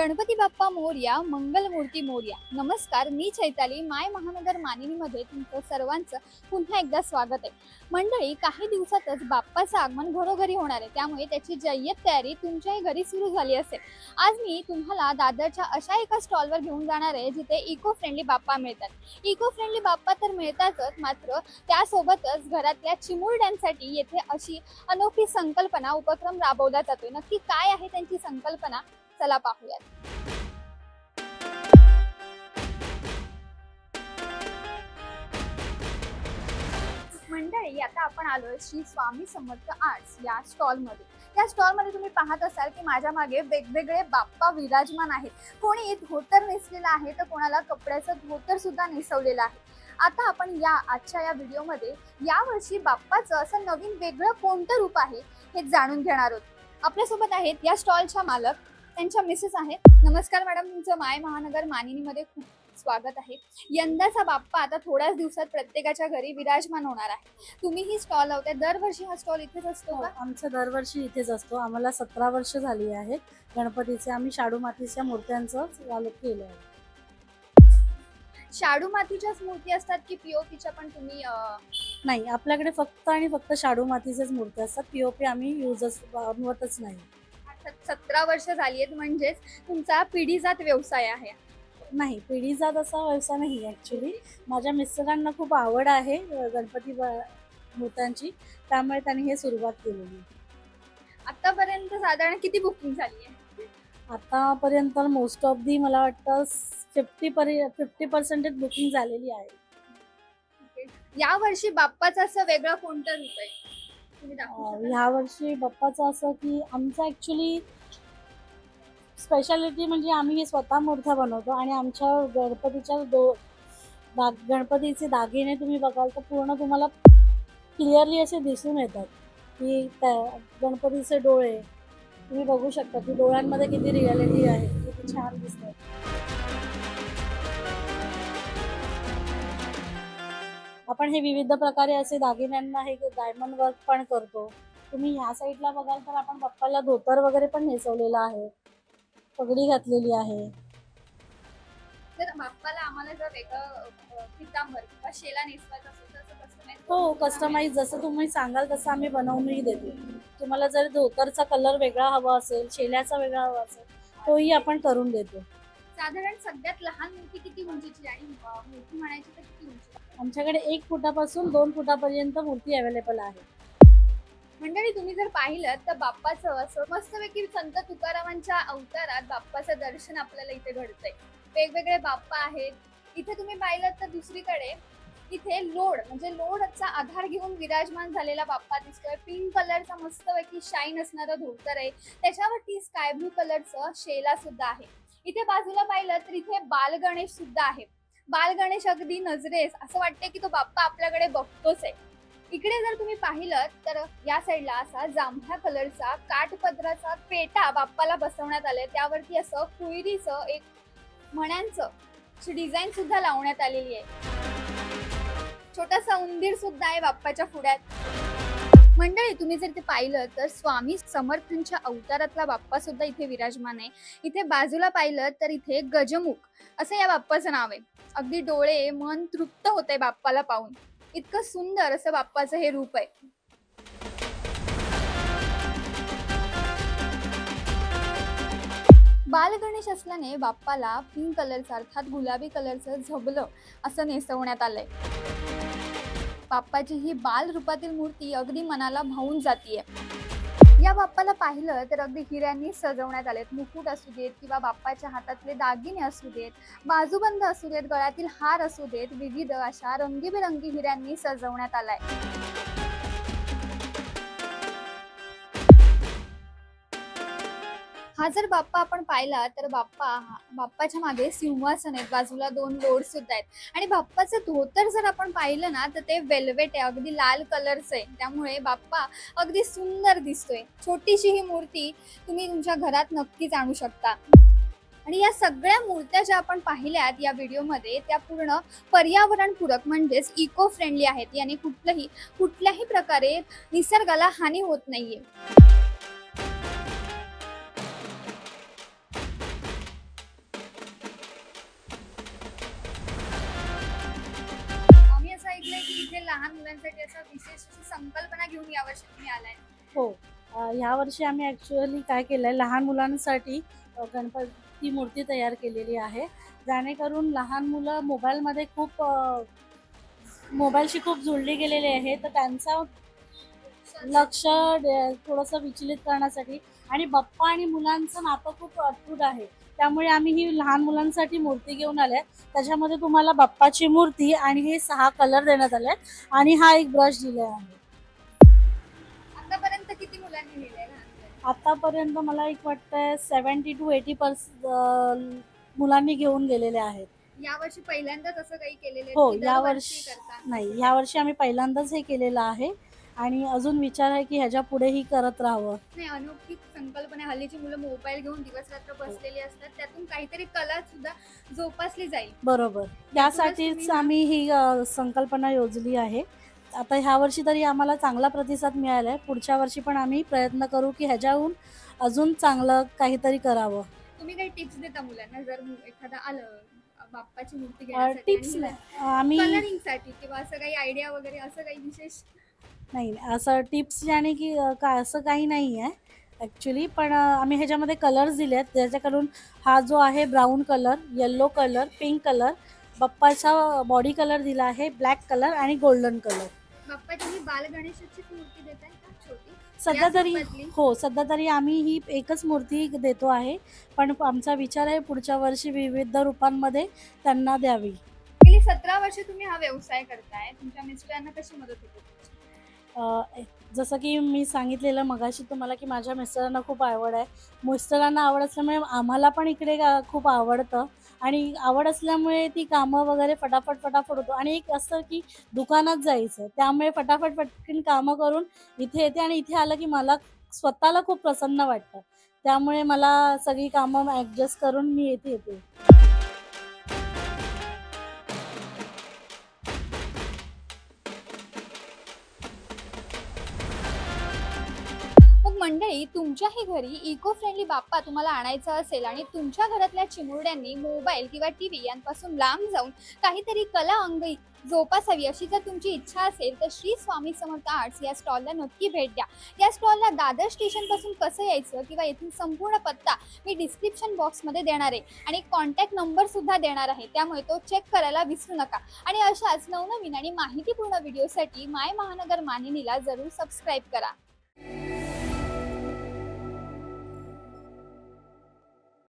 गणपती बाप्पा मोरया, मंगल मूर्ती मोरया. नमस्कार, मी चैताली माय महानगर मानिनीमध्ये तुमचं सर्वांचं पुन्हा एकदा स्वागत आहे. मंडळी, काही दिवसातच बाप्पाचं आगमन घरोघरी होणार आहे, त्यामुळे त्याची जय्यत तयारी तुमच्याही घरी सुरू झाली असेल. आज मी तुम्हाला दादरच्या अशा एका स्टॉलवर घेऊन जाणार आहे जिथे इको फ्रेंडली बाप्पा मिळतात. इको फ्रेंडली बाप्पा तर मिळतातच, मात्र त्यासोबतच घरातल्या चिमुरड्यांसाठी येथे अशी अनोखी संकल्पना उपक्रम राबवला जातोय. नक्की काय आहे त्यांची संकल्पना, चला पाहूयात. मंडळी, आता आपण आलोय श्री स्वामी समर्थ आर्ट्स या स्टॉलमध्ये. या स्टॉलमध्ये तुम्ही पाहत असाल की माझ्या मागे वेगवेगळे बाप्पा विराजमान आहेत. कोणी धोतर नेसलेलं आहे तर कोणाला कपड्याचं धोतर सुद्धा नेसवलेलं आहे. आता आपण आजच्या या व्हिडिओमध्ये यावर्षी बाप्पाचं असं नवीन वेगळं कोणतं रूप आहे हे जाणून घेणार आहोत. आपल्यासोबत आहेत या स्टॉलच्या मालक, त्यांच्या मिसेस आहेत. नमस्कार मॅडम, तुमचं माय महानगर मानिनीमध्ये खूप स्वागत आहे. यंदाचा बाप्पा आता थोड्याच दिवसात प्रत्येकाच्या घरी विराजमान होणार आहे. तुम्ही ही स्टॉल लावताय, दरवर्षी हा स्टॉल इथेच असतो का? आमचा दरवर्षी इथेच असतो. आम्हाला 17 वर्ष झाली आहेत. गणपतीचे आम्ही शाडू मातीच्या मूर्त्यांचं चालू केलं आहे. शाडू मातीच्याच मूर्ती असतात की पीओपीच्या पण तुम्ही? नाही, आपल्याकडे फक्त आणि फक्त शाडू मातीच्याच मूर्ती असतात. पीओपी आम्ही बनवतच नाही. 17 वर्ष झाली आहेत, म्हणजेच तुमचा पिढीजात व्यवसाय आहे? नाही, पिढीजात असा व्यवसाय नाही. ॲक्च्युली माझ्या मिस्टरांना खूप आवड आहे गणपती मूर्त्यांची, त्यामुळे त्यांनी हे सुरुवात केलेली. आतापर्यंत साधारण किती बुकिंग झाली आहे? आतापर्यंत मोस्ट ऑफ दी मला वाटतं 50% बुकिंग झालेली आहे. या वर्षी बाप्पाचं असं वेगळं कोणतं रूप आहे? ह्या वर्षी बाप्पाचं असं की आमचं ॲक्च्युली स्पेशालिटी म्हणजे आम्ही हे स्वतः मूर्त्या बनवतो आणि आमच्या गणपतीचे दागिने तुम्ही बघाल तर पूर्ण तुम्हाला क्लिअरली असे दिसून येतात की गणपतीचे डोळे तुम्ही बघू शकता की डोळ्यांमध्ये किती रियालिटी आहे, किती छान दिसतात. आपण हे विविध प्रकारे असे दागिन्यांना हे डायमंड वर्क पण करतो. तुम्ही ह्या साईडला बघाल तर आपण बाप्पाला धोतर वगैरे पण नेसवलेलं आहे, पगडी घातलेली आहे. तर बाप्पाला आम्हाला जर वेगळं पितांबर किंवा शेला नेसवायचा असेल तर कस्टमाइज? हो, कस्टमाइज जसं तुम्ही सांगाल तसं आम्ही बनवूनही देतो. तुम्हाला जर धोतरचा कलर वेगळा हवा असेल, शेल्याचा वेगळा हवा असेल, तोही आपण करून देतो. साधारण सगळ्यात लहान मूर्ती किती उंचीची आणि मोठी म्हणायची तर किती उंची? आमच्याकडे 1 फुटापासून 2 फुटापर्यंत मूर्ती अवेलेबल आहे. मंडळी, तुम्ही जर पाहिलं तर बाप्पाचं असं मस्तपैकी संत तुकारामांच्या अवतारात बाप्पाचं दर्शन आपल्याला इथे घडतंय. वेगवेगळे बाप्पा आहेत. इथे तुम्ही पाहिलं तर दुसरीकडे इथे लोड म्हणजे लोडचा आधार घेऊन विराजमान झालेला बाप्पा दिसतोय. पिंक कलरचा मस्तपैकी शाईन असणारा धोतर आहे, त्याच्यावरती स्काय ब्लू कलरचं शेला सुद्धा आहे. इथे बाजूला पाहिलं तर इथे बाल गणेश सुद्धा आहे. बाल गणेश अगदी नजरेस असं वाटते की तो बाप्पा आपल्याकडे बघतोच आहे. इकडे जर तुम्ही पाहिलं तर या साईडला असा जांभळ्या कलरचा काठपदराचा पेटा बाप्पाला बसवण्यात आलाय. त्यावरती असं कुयरीचं एक मण्यांचं डिझाईन सुद्धा लावण्यात आलेली आहे. छोटासा उंदीर सुद्धा आहे बाप्पाच्या पुढ्यात. मंडळी, तुम्ही जर ते पाहिलं तर स्वामी समर्थांच्या अवतारातला बाप्पा सुद्धा इथे विराजमान आहे. इथे बाजूला पाहिलं तर इथे गजमुख असं या बाप्पाचं नाव आहे. अगदी डोळे मन तृप्त होते बाप्पाला पाहून. इतकं सुंदर असं बाप्पाचं हे रूप आहे. बाल गणेश असल्याने बाप्पाला पिंक कलरचं अर्थात गुलाबी कलरचं झबलं असं नेसवण्यात आलंय. बाप्पाची ही बाल रूपातील मूर्ती अगदी मनाला भावून जातीये. या बाप्पाला पाहिलं तर अगदी हिऱ्यांनी सजवण्यात आलेत. मुकुट असू देत किंवा बाप्पाच्या हातातले दागिने असू देत, बाजूबंद असू देत, गळ्यातील हार असू देत, विविध अशा रंगीबेरंगी हिऱ्यांनी सजवण्यात आलाय. हा जर बाप्पा आपण पाहिला तर बाप्पाच्या मागे सिंहासन आहेत, बाजूला 2 लोड सुद्धा आहेत. आणि बाप्पाचं धोतर जर आपण पाहिलं ना तर ते वेल्वेट आहे, अगदी लाल कलरचं आहे. त्यामुळे बाप्पा अगदी सुंदर दिसतोय. छोटीशी ही मूर्ती तुम्ही तुमच्या घरात नक्कीच आणू शकता. आणि या सगळ्या मूर्त्या ज्या आपण पाहिल्यात या व्हिडिओमध्ये त्या पूर्ण पर्यावरणपूरक म्हणजेच इको फ्रेंडली आहेत. याने कुठल्याही प्रकारे निसर्गाला हानी होत नाहीये. लहान मुलांसाठी असं विशेष अशी संकल्पना घेऊन यावर्षी तुम्ही आलाय? हो. ह्या वर्षी आम्ही ॲक्च्युअली काय केलं आहे, लहान मुलांसाठी गणपती मूर्ती तयार केलेली आहे. जेणेकरून लहान मुलं मोबाईलशी खूप जुळली गेलेली आहे, तर त्यांचं लक्ष थोडंसं विचलित करण्यासाठी आणि बाप्पा आणि मुलांचं नातं खूप अटूट आहे. त्यामुळे आम्ही ही लहान मुलांसाठी मूर्ती घेऊन आले. त्याच्यामध्ये तुम्हाला बाप्पाची मूर्ती आणि हे 6 कलर देण्यात आले आणि हा एक ब्रश दिला आहे. आतापर्यंत किती मुलांनी लिहिलंय लहान मुलांनी? आतापर्यंत मला एक वाटतंय 70 to 80% मुलांनी घेऊन गेलेले आहेत. यावर्षी पहिल्यांदाच असं काही केलेलं आहे हो, की यावर्षी दरवर्षी करता? नाही, यावर्षी आम्ही पहिल्यांदाच हे केलेलं आहे आणि अजून विचार आहे की ह्याच्या पुढेही करत राहावं. नाही, अनोखी संकल्पना. हल्लीची मुलं मोबाईल घेऊन दिवस रात्र बसलेली असतात, त्यातून काहीतरी कला सुद्धा जोपासली जाईल. बरोबर. त्यासाठीच आम्ही ही संकल्पना योजली आहे. आता ह्या वर्षी तरी आम्हाला चांगला प्रतिसाद मिळाला आहे. पुढच्या वर्षी पण आम्ही प्रयत्न करू की ह्याच्याहून अजून चांगलं काहीतरी करावं. तुम्ही काही टिप्स देता मुलांना, जर एखादा आलं बाप्पाची मूर्ती घेण्यासाठी टिप्स आणि आम्ही कलरिंगसाठी किंवा असं काही आयडिया वगैरे असं काही विशेष? नाही, असं टिप्स याने की काय असं काही नाही आहे ॲक्च्युली. पण आम्ही ह्याच्यामध्ये कलर्स दिले आहेत, ज्याच्याकडून हा जो आहे brown colour, yellow colour, pink colour, बाप्पाचा बॉडी कलर दिला आहे, ब्लॅक कलर आणि गोल्डन कलर. बाप्पाची ही बाल गणेशाची मूर्ती देताय का छोटी? सध्या याच तरी रूपातली? हो, सध्या तरी आम्ही ही एकच मूर्ती देतो आहे. पण आमचा विचार आहे पुढच्या वर्षी विविध रूपांमध्ये त्यांना द्यावी. गेली 17 वर्ष तुम्ही हा व्यवसाय करताय. तुमच्या मिस्टरांना कशी मदत होते तुमची? जसं की मी सांगितलेलं मगाशी तुम्हाला की माझ्या मिस्टरांना खूप आवड आहे. मिस्टरांना आवड असल्यामुळे आम्हाला पण इकडे खूप आवडतं आणि आवड असल्यामुळे ती कामं वगैरे फटाफट होतो आणि एक असं की दुकानात जायचं, त्यामुळे फटाफट पटकन कामं करून इथे येते आणि इथे आलं की मला स्वतःला खूप प्रसन्न वाटतं. त्यामुळे मला सगळी कामं ॲडजस्ट करून मी इथे येते. मग मंडळी, तुमच्याही घरी इको फ्रेंडली बाप्पा तुम्हाला आणायचा असेल आणि तुमच्या घरातल्या चिमुरड्यांनी मोबाईल किंवा टीव्ही यांपासून लांब जाऊन काहीतरी कला अंगी जोपासावी अशी जर तुमची इच्छा असेल तर श्री स्वामी समर्थ आर्ट्स या स्टॉलला नक्की भेट द्या. या स्टॉलला दादर स्टेशन पासून कसं यायचं किंवा येथील संपूर्ण पत्ता मी डिस्क्रिप्शन बॉक्समध्ये देणार आहे आणि कॉन्टॅक्ट नंबर सुद्धा देणार आहे, त्यामुळे तो चेक करायला विसरू नका. आणि अशाच नवनवीन आणि माहितीपूर्ण व्हिडिओसाठी माय महानगर मानिनीला जरूर सबस्क्राईब करा.